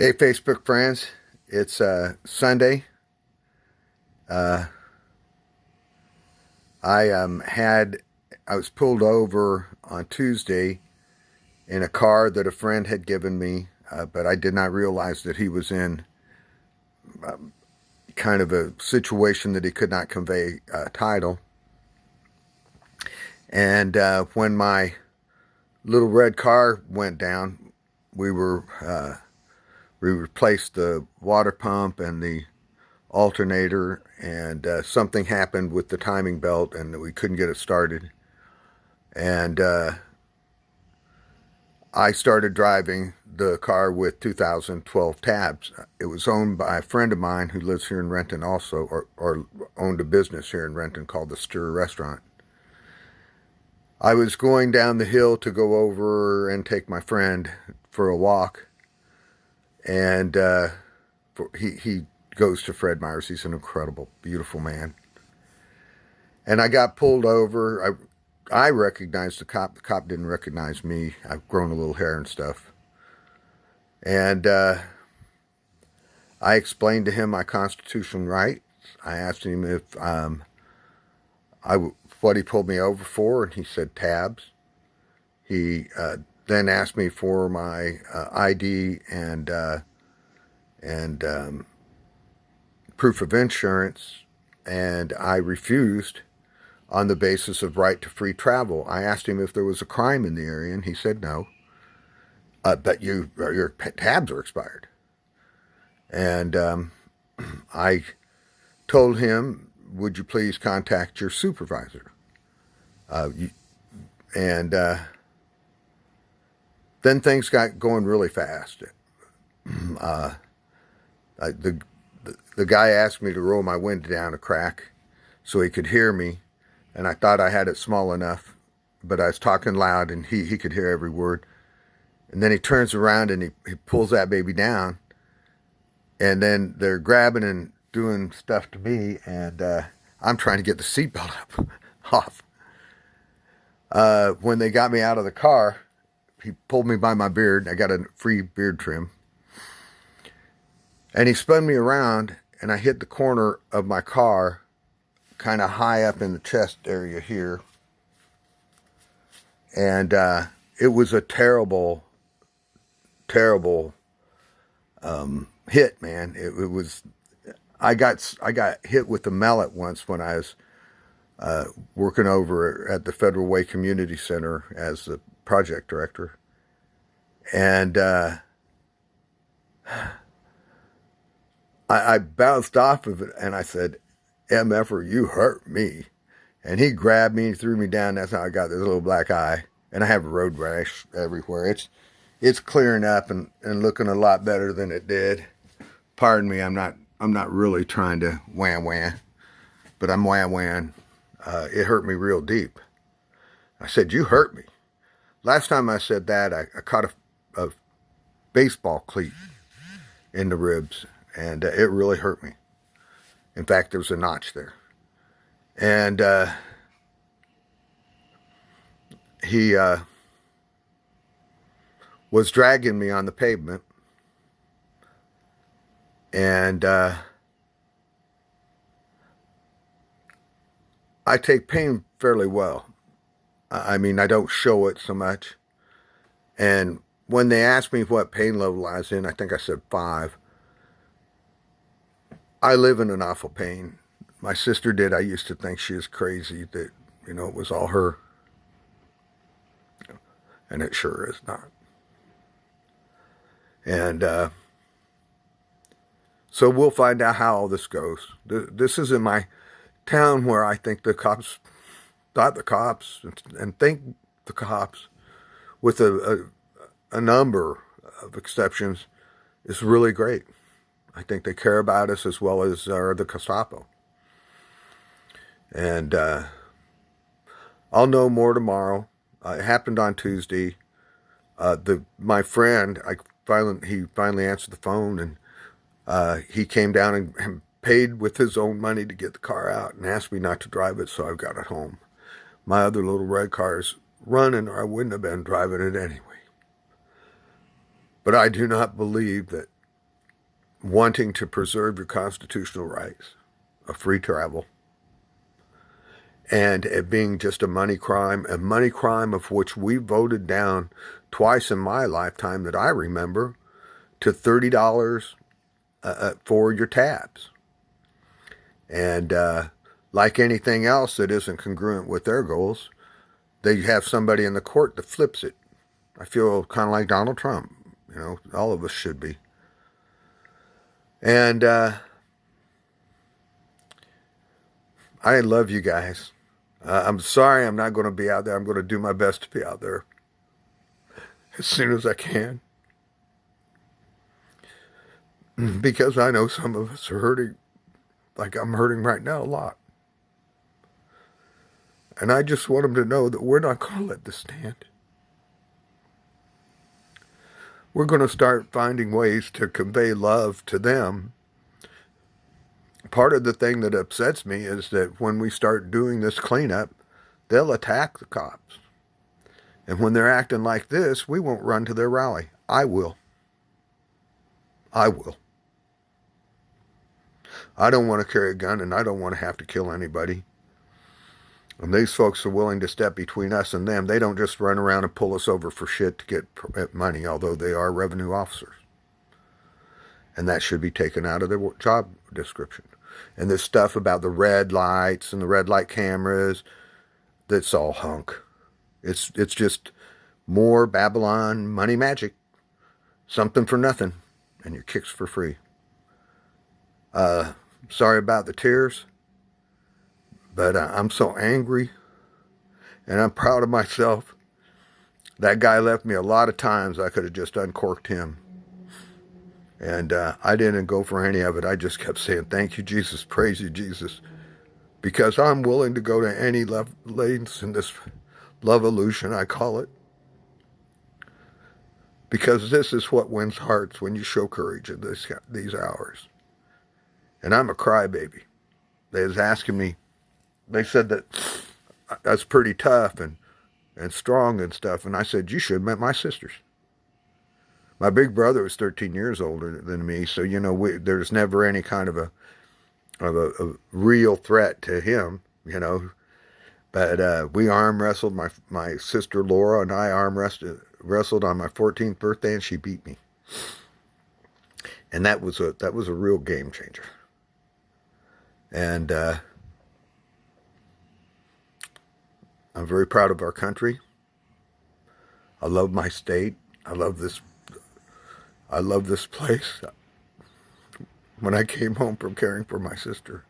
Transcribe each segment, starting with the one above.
Hey, Facebook friends. It's Sunday. Uh, I I was pulled over on Tuesday in a car that a friend had given me, but I did not realize that he was in kind of a situation that he could not convey title. And when my little red car went down, we were we replaced the water pump and the alternator, and something happened with the timing belt and we couldn't get it started. And I started driving the car with 2012 tabs. It was owned by a friend of mine who lives here in Renton also, or owned a business here in Renton called the Stir Restaurant. I was going down the hill to go over and take my friend for a walk, and he goes to Fred Meyer's. He's an incredible, beautiful man. And I got pulled over. I recognized the cop. The cop didn't recognize me. I've grown a little hair and stuff. And I explained to him my constitutional rights. I asked him if what he pulled me over for, and he said tabs. He then asked me for my ID and proof of insurance, and I refused on the basis of right to free travel. I asked him if there was a crime in the area, and he said no. But your tabs are expired. And I told him, would you please contact your supervisor? And then things got going really fast. The guy asked me to roll my window down a crack so he could hear me, and I thought I had it small enough, but I was talking loud and he could hear every word. And then he turns around and he pulls that baby down, and then they're grabbing and doing stuff to me, and I'm trying to get the seatbelt off. When they got me out of the car, he pulled me by my beard. I got a free beard trim. And he spun me around, and I hit the corner of my car kind of high up in the chest area here. And it was a terrible, terrible hit, man. It was. I got hit with a mallet once when I was working over at the Federal Way Community Center as the project director. And I bounced off of it, and I said, MF'er, you hurt me. And he grabbed me and threw me down. That's how I got this little black eye. And I have a road rash everywhere. It's clearing up and looking a lot better than it did. Pardon me, I'm not really trying to wah-wah, but I'm wah-wahing. It hurt me real deep. I said, you hurt me. Last time I said that, I caught a baseball cleat in the ribs, and it really hurt me. In fact, there was a notch there. And he was dragging me on the pavement, and I take pain fairly well. I mean, I don't show it so much. And when they asked me what pain level I was in, I think I said 5. I live in an awful pain. My sister did. I used to think she was crazy, that, it was all her. And it sure is not. And so we'll find out how all this goes. This is in my town where I think the cops thought the cops and think the cops, with a number of exceptions, is really great. I think they care about us as well as the Gestapo. And I'll know more tomorrow. It happened on Tuesday. My friend, he finally answered the phone, and he came down and paid with his own money to get the car out and asked me not to drive it, so I got it home. My other little red car's running, or I wouldn't have been driving it anyway. But I do not believe that wanting to preserve your constitutional rights of free travel, and it being just a money crime of which we voted down twice in my lifetime that I remember, to $30 for your tabs. And like anything else that isn't congruent with their goals, they have somebody in the court that flips it. I feel kind of like Donald Trump. You know, all of us should be. And I love you guys. I'm sorry I'm not going to be out there. I'm going to do my best to be out there as soon as I can. Because I know some of us are hurting, like I'm hurting right now a lot. And I just want them to know that we're not going to let this stand. We're going to start finding ways to convey love to them. Part of the thing that upsets me is that when we start doing this cleanup, they'll attack the cops. And when they're acting like this, we won't run to their rally. I will. I will. I don't want to carry a gun, and I don't want to have to kill anybody. And these folks are willing to step between us and them. They don't just run around and pull us over for shit to get money, although they are revenue officers. And that should be taken out of their job description. And this stuff about the red lights and the red light cameras, that's all hunk. It's just more Babylon money magic. Something for nothing, and your kicks for free. Sorry about the tears, but I'm so angry, and I'm proud of myself. That guy left me a lot of times. I could have just uncorked him. And I didn't go for any of it. I just kept saying, thank you, Jesus, praise you, Jesus. Because I'm willing to go to any lanes in this love illusion, I call it. Because this is what wins hearts when you show courage in these hours. And I'm a crybaby. They was asking me, they said that that's pretty tough and strong and stuff. And I said, you should have met my sisters. My big brother was 13 years older than me, so, you know, there's never any kind of a real threat to him, you know. But we arm wrestled. My sister Laura and I arm wrestled on my 14th birthday, and she beat me. And that was a real game changer. And I'm very proud of our country. I love my state. I love this place. When I came home from caring for my sister,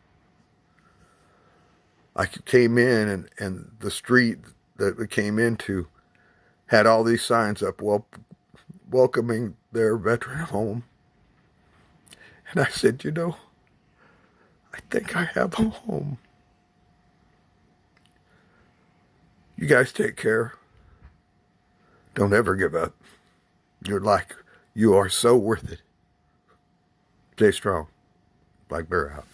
I came in and the street that we came into had all these signs up welcoming their veteran home. And I said, you know, I think I have a home. You guys take care. Don't ever give up. You are so worth it. Stay strong. Black Bear out.